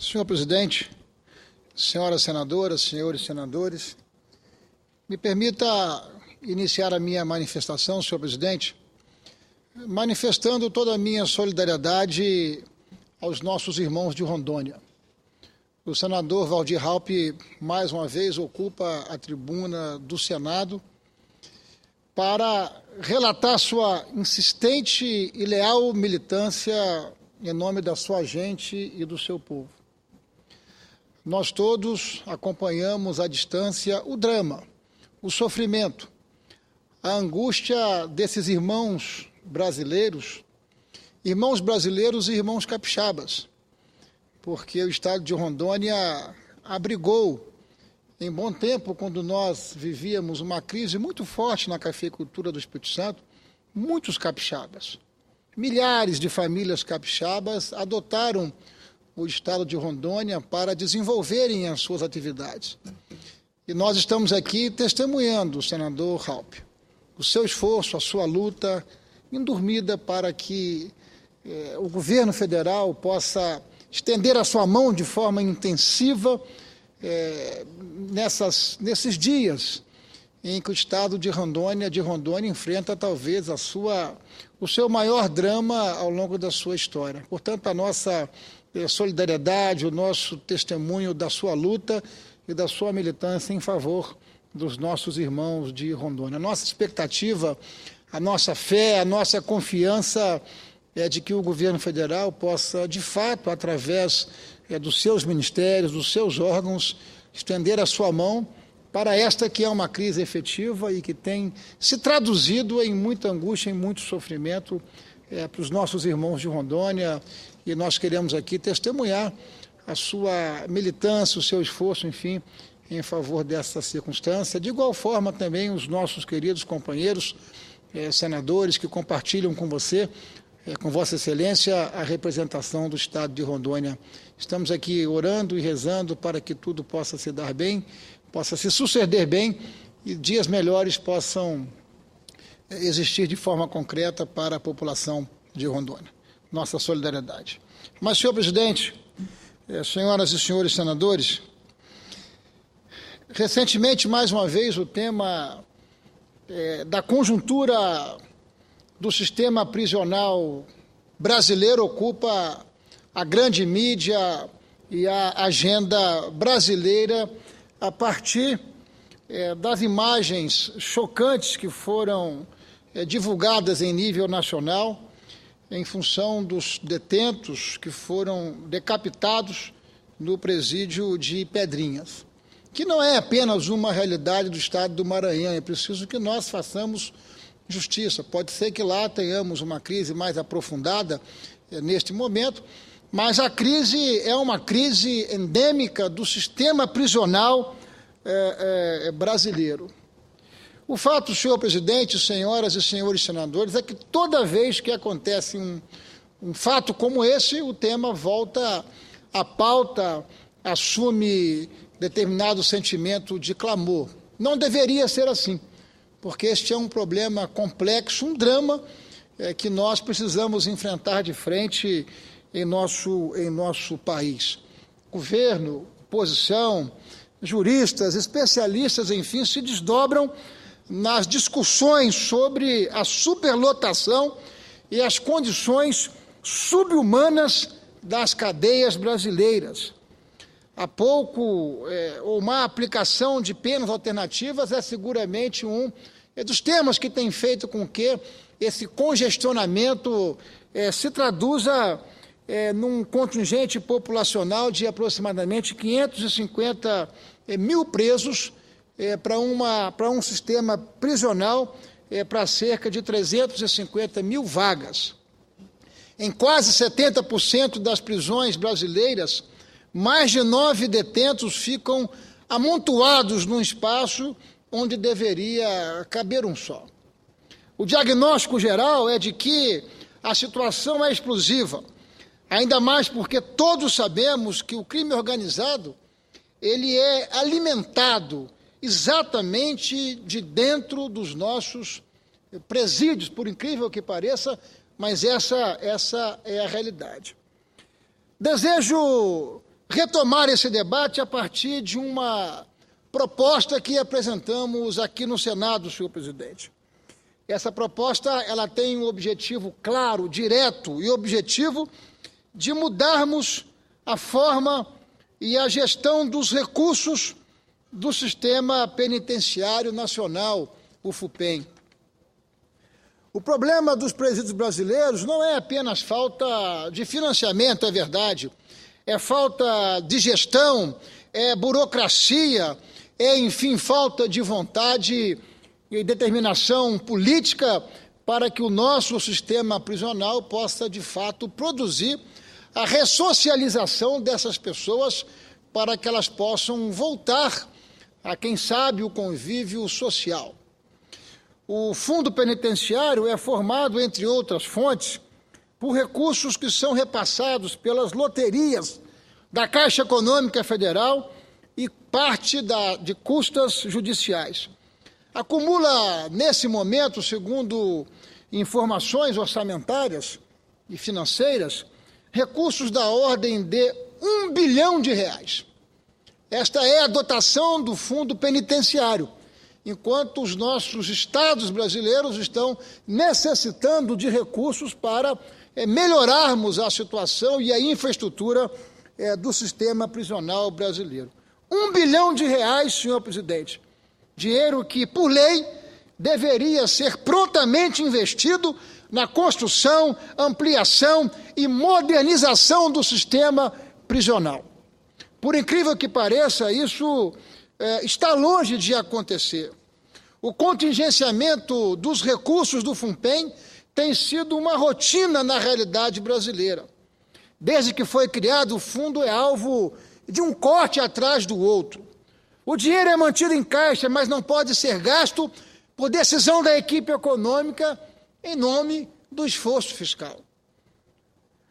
Senhor presidente, senhoras senadoras, senhores senadores, me permita iniciar a minha manifestação, senhor presidente, manifestando toda a minha solidariedade aos nossos irmãos de Rondônia. O senador Waldir Raupp, mais uma vez, ocupa a tribuna do Senado para relatar sua insistente e leal militância em nome da sua gente e do seu povo. Nós todos acompanhamos à distância o drama, o sofrimento, a angústia desses irmãos brasileiros e irmãos capixabas, porque o estado de Rondônia abrigou, em bom tempo, quando nós vivíamos uma crise muito forte na cafeicultura do Espírito Santo, muitos capixabas. Milhares de famílias capixabas adotaram o estado de Rondônia para desenvolverem as suas atividades. E nós estamos aqui testemunhando, senador Raupp, o seu esforço, a sua luta indormida para que o governo federal possa estender a sua mão de forma intensiva nesses dias em que o estado de Rondônia enfrenta talvez o seu maior drama ao longo da sua história. Portanto, a nossa solidariedade, o nosso testemunho da sua luta e da sua militância em favor dos nossos irmãos de Rondônia. A nossa expectativa, a nossa fé, a nossa confiança é de que o governo federal possa, de fato, através dos seus ministérios, dos seus órgãos, estender a sua mão para esta que é uma crise efetiva e que tem se traduzido em muita angústia, em muito sofrimento para os nossos irmãos de Rondônia. E nós queremos aqui testemunhar a sua militância, o seu esforço, enfim, em favor dessa circunstância. De igual forma também os nossos queridos companheiros senadores que compartilham com você, com Vossa Excelência, a representação do Estado de Rondônia. Estamos aqui orando e rezando para que tudo possa se dar bem, possa se suceder bem e dias melhores possam existir de forma concreta para a população de Rondônia. Nossa solidariedade. Mas, senhor presidente, senhoras e senhores senadores, recentemente, mais uma vez, o tema da conjuntura do sistema prisional brasileiro ocupa a grande mídia e a agenda brasileira a partir das imagens chocantes que foram divulgadas em nível nacional em função dos detentos que foram decapitados no presídio de Pedrinhas, que não é apenas uma realidade do estado do Maranhão, é preciso que nós façamos justiça. Pode ser que lá tenhamos uma crise mais aprofundada neste momento, mas a crise é uma crise endêmica do sistema prisional brasileiro. O fato, senhor presidente, senhoras e senhores senadores, é que toda vez que acontece um fato como esse, o tema volta à pauta, assume determinado sentimento de clamor. Não deveria ser assim, porque este é um problema complexo, um drama que nós precisamos enfrentar de frente em nosso país. Governo, oposição, juristas, especialistas, enfim, se desdobram nas discussões sobre a superlotação e as condições subhumanas das cadeias brasileiras. Há pouco, uma aplicação de penas alternativas é seguramente um dos temas que tem feito com que esse congestionamento se traduza num contingente populacional de aproximadamente 550 mil presos para um sistema prisional para cerca de 350 mil vagas. Em quase 70% das prisões brasileiras, mais de 9 detentos ficam amontoados num espaço onde deveria caber um só. O diagnóstico geral é de que a situação é explosiva, ainda mais porque todos sabemos que o crime organizado ele é alimentado exatamente de dentro dos nossos presídios, por incrível que pareça, mas essa é a realidade. Desejo retomar esse debate a partir de uma proposta que apresentamos aqui no Senado, senhor presidente. Essa proposta ela tem um objetivo claro, direto e objetivo de mudarmos a forma e a gestão dos recursos do Sistema Penitenciário Nacional, o FUPEN. O problema dos presídios brasileiros não é apenas falta de financiamento, é verdade, é falta de gestão, é burocracia, é, enfim, falta de vontade e determinação política para que o nosso sistema prisional possa, de fato, produzir a ressocialização dessas pessoas para que elas possam voltar a, quem sabe, o convívio social. O fundo penitenciário é formado, entre outras fontes, por recursos que são repassados pelas loterias da Caixa Econômica Federal e parte de custas judiciais. Acumula, nesse momento, segundo informações orçamentárias e financeiras, recursos da ordem de R$1 bilhão. Esta é a dotação do fundo penitenciário, enquanto os nossos estados brasileiros estão necessitando de recursos para melhorarmos a situação e a infraestrutura do sistema prisional brasileiro. R$1 bilhão, senhor presidente, dinheiro que, por lei, deveria ser prontamente investido na construção, ampliação e modernização do sistema prisional. Por incrível que pareça, isso está longe de acontecer. O contingenciamento dos recursos do FUPEN tem sido uma rotina na realidade brasileira. Desde que foi criado, o fundo é alvo de um corte atrás do outro. O dinheiro é mantido em caixa, mas não pode ser gasto por decisão da equipe econômica em nome do esforço fiscal.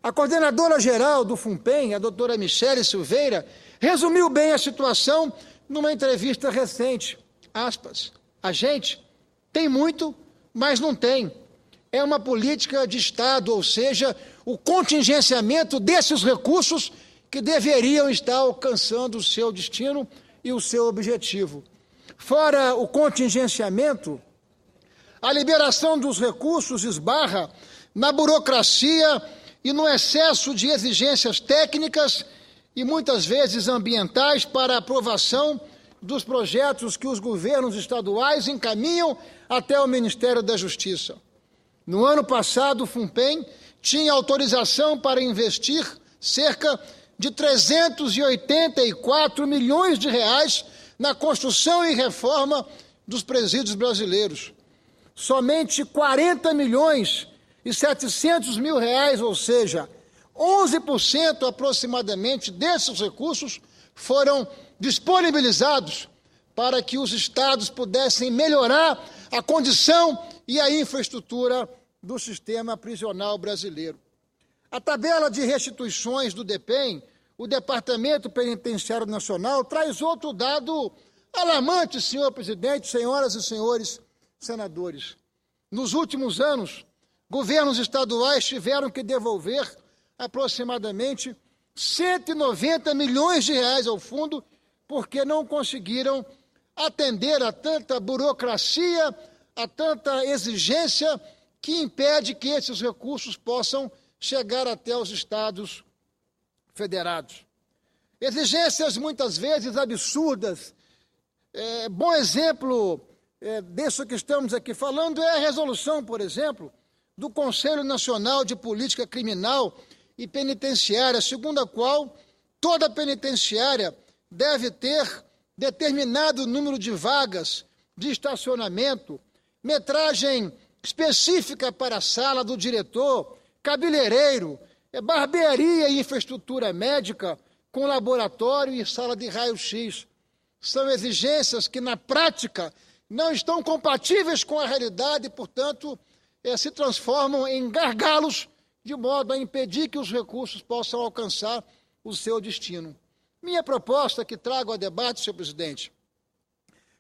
A coordenadora-geral do FUPEN, a doutora Michele Silveira, resumiu bem a situação numa entrevista recente. Aspas, a gente tem muito, mas não tem. É uma política de Estado, ou seja, o contingenciamento desses recursos que deveriam estar alcançando o seu destino e o seu objetivo. Fora o contingenciamento, a liberação dos recursos esbarra na burocracia e no excesso de exigências técnicas e muitas vezes ambientais para a aprovação dos projetos que os governos estaduais encaminham até o Ministério da Justiça. No ano passado, o FUPEN tinha autorização para investir cerca de R$384 milhões na construção e reforma dos presídios brasileiros. Somente R$40.700.000, ou seja, 11% aproximadamente desses recursos foram disponibilizados para que os estados pudessem melhorar a condição e a infraestrutura do sistema prisional brasileiro. A tabela de restituições do DEPEN, o Departamento Penitenciário Nacional, traz outro dado alarmante, senhor presidente, senhoras e senhores senadores. Nos últimos anos, governos estaduais tiveram que devolver aproximadamente R$190 milhões ao fundo porque não conseguiram atender a tanta burocracia, a tanta exigência que impede que esses recursos possam chegar até os estados federados. Exigências muitas vezes absurdas. Bom exemplo disso que estamos aqui falando é a resolução, por exemplo, do Conselho Nacional de Política Criminal e Penitenciária, segundo a qual toda penitenciária deve ter determinado número de vagas de estacionamento, metragem específica para a sala do diretor, cabeleireiro, barbearia e infraestrutura médica com laboratório e sala de raio-x. São exigências que, na prática, não estão compatíveis com a realidade e, portanto, se transformam em gargalos de modo a impedir que os recursos possam alcançar o seu destino. Minha proposta que trago a debate, senhor presidente,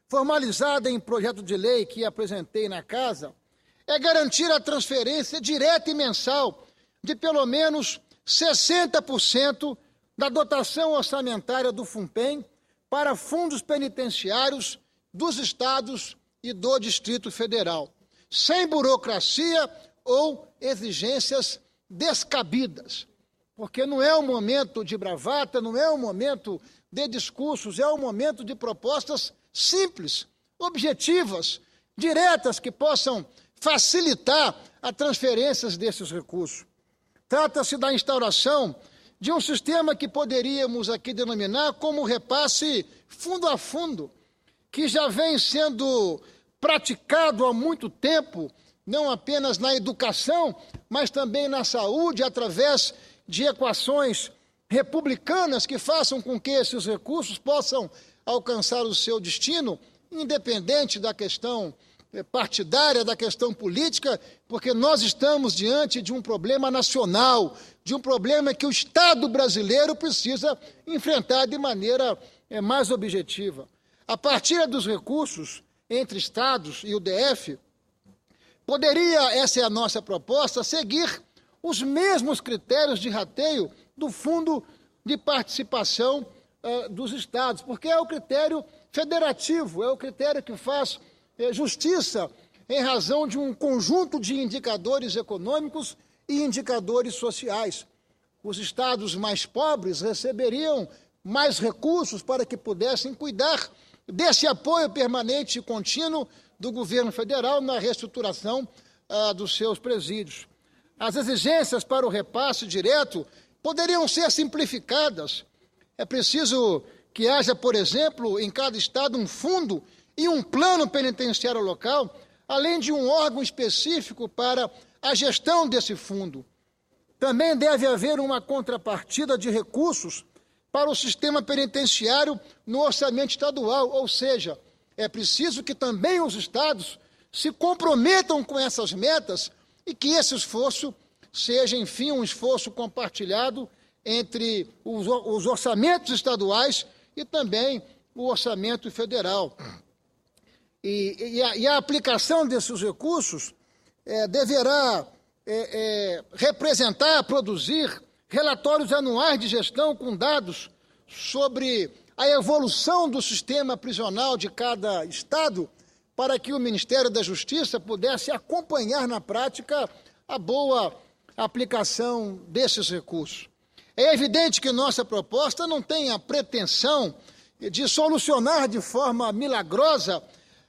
formalizada em projeto de lei que apresentei na Casa, é garantir a transferência direta e mensal de pelo menos 60% da dotação orçamentária do FUNPEN para fundos penitenciários dos estados e do Distrito Federal, sem burocracia ou exigências descabidas, porque não é um momento de bravata, não é um momento de discursos, é um momento de propostas simples, objetivas, diretas, que possam facilitar a transferência desses recursos. Trata-se da instauração de um sistema que poderíamos aqui denominar como repasse fundo a fundo, que já vem sendo praticado há muito tempo, não apenas na educação, mas também na saúde, através de equações republicanas que façam com que esses recursos possam alcançar o seu destino, independente da questão partidária, da questão política, porque nós estamos diante de um problema nacional, de um problema que o Estado brasileiro precisa enfrentar de maneira mais objetiva. A partir dos recursos entre Estados e o DF, poderia, essa é a nossa proposta, seguir os mesmos critérios de rateio do Fundo de Participação dos Estados, porque é o critério federativo, é o critério que faz justiça em razão de um conjunto de indicadores econômicos e indicadores sociais. Os estados mais pobres receberiam mais recursos para que pudessem cuidar desse apoio permanente e contínuo do governo federal na reestruturação dos seus presídios. As exigências para o repasse direto poderiam ser simplificadas. É preciso que haja, por exemplo, em cada estado um fundo e um plano penitenciário local, além de um órgão específico para a gestão desse fundo. Também deve haver uma contrapartida de recursos para o sistema penitenciário no orçamento estadual, ou seja, é preciso que também os estados se comprometam com essas metas e que esse esforço seja, enfim, um esforço compartilhado entre os orçamentos estaduais e também o orçamento federal. E a aplicação desses recursos deverá representar, produzir relatórios anuais de gestão com dados sobre a evolução do sistema prisional de cada estado, para que o Ministério da Justiça pudesse acompanhar na prática a boa aplicação desses recursos. É evidente que nossa proposta não tem a pretensão de solucionar de forma milagrosa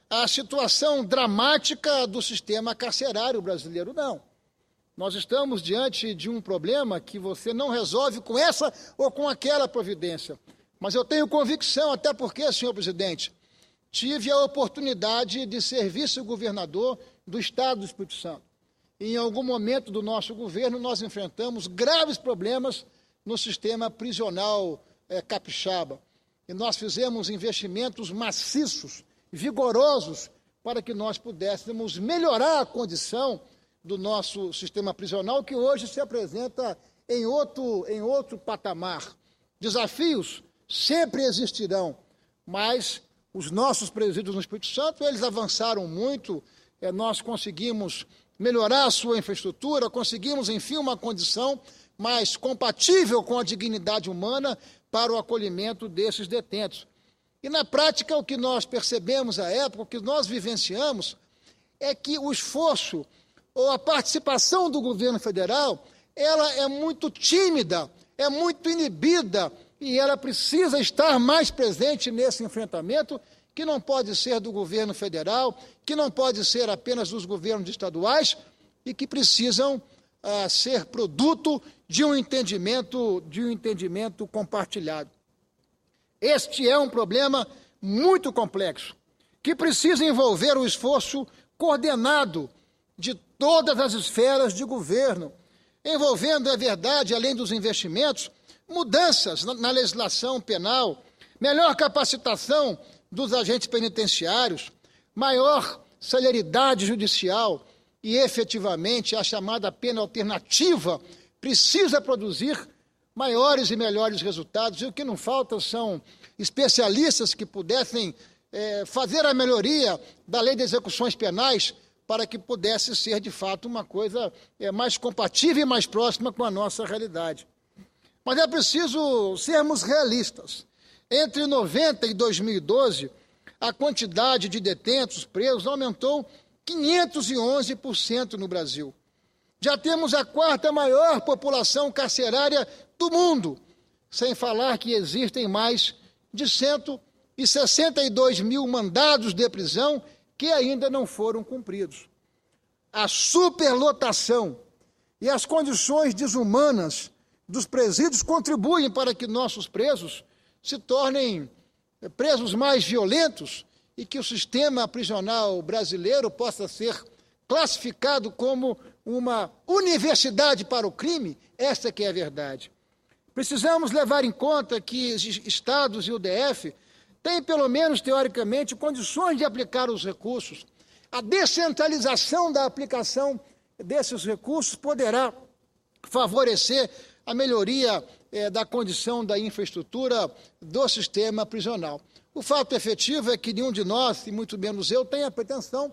a situação dramática do sistema carcerário brasileiro, não. Nós estamos diante de um problema que você não resolve com essa ou com aquela providência. Mas eu tenho convicção, até porque, senhor presidente, tive a oportunidade de ser vice-governador do Estado do Espírito Santo. E em algum momento do nosso governo nós enfrentamos graves problemas no sistema prisional capixaba. E nós fizemos investimentos maciços, vigorosos, para que nós pudéssemos melhorar a condição do nosso sistema prisional, que hoje se apresenta em outro patamar. Desafios sempre existirão, mas os nossos presídios no Espírito Santo, eles avançaram muito, nós conseguimos melhorar a sua infraestrutura, conseguimos, enfim, uma condição mais compatível com a dignidade humana para o acolhimento desses detentos. E, na prática, o que nós percebemos à época, o que nós vivenciamos, é que o esforço ou a participação do governo federal, ela é muito tímida, é muito inibida, e ela precisa estar mais presente nesse enfrentamento, que não pode ser do governo federal, que não pode ser apenas dos governos estaduais, e que precisam ser produto de um entendimento compartilhado. Este é um problema muito complexo, que precisa envolver o esforço coordenado de todas as esferas de governo, envolvendo, é verdade, além dos investimentos, mudanças na legislação penal, melhor capacitação dos agentes penitenciários, maior celeridade judicial e, efetivamente, a chamada pena alternativa precisa produzir maiores e melhores resultados. E o que não falta são especialistas que pudessem fazer a melhoria da lei de execuções penais para que pudesse ser, de fato, uma coisa mais compatível e mais próxima com a nossa realidade. Mas é preciso sermos realistas. Entre 90 e 2012, a quantidade de detentos presos aumentou 511% no Brasil. Já temos a quarta maior população carcerária do mundo, sem falar que existem mais de 162 mil mandados de prisão que ainda não foram cumpridos. A superlotação e as condições desumanas dos presídios contribuem para que nossos presos se tornem presos mais violentos e que o sistema prisional brasileiro possa ser classificado como uma universidade para o crime. Essa que é a verdade. Precisamos levar em conta que os estados e o DF têm, pelo menos teoricamente, condições de aplicar os recursos. A descentralização da aplicação desses recursos poderá favorecer a melhoria da condição da infraestrutura do sistema prisional. O fato efetivo é que nenhum de nós, e muito menos eu, tem a pretensão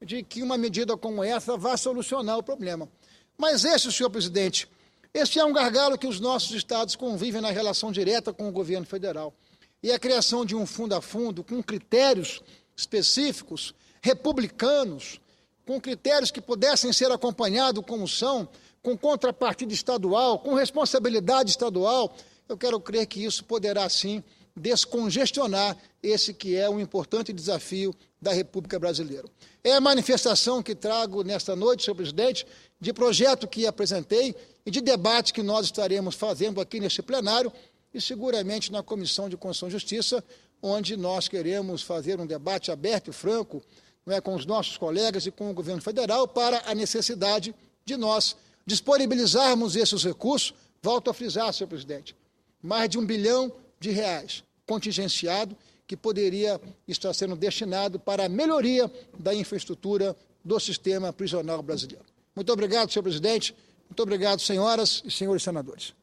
de que uma medida como essa vá solucionar o problema. Mas esse, senhor presidente, esse é um gargalo que os nossos estados convivem na relação direta com o governo federal. E a criação de um fundo a fundo, com critérios específicos, republicanos, com critérios que pudessem ser acompanhados como são, com contrapartida estadual, com responsabilidade estadual, eu quero crer que isso poderá, sim, descongestionar esse que é um importante desafio da República Brasileira. É a manifestação que trago nesta noite, senhor presidente, de projeto que apresentei e de debate que nós estaremos fazendo aqui neste plenário e seguramente na Comissão de Constituição e Justiça, onde nós queremos fazer um debate aberto e franco, não é, com os nossos colegas e com o governo federal para a necessidade de nós disponibilizarmos esses recursos. Volto a frisar, senhor presidente, mais de R$1 bilhão contingenciado que poderia estar sendo destinado para a melhoria da infraestrutura do sistema prisional brasileiro. Muito obrigado, senhor presidente. Muito obrigado, senhoras e senhores senadores.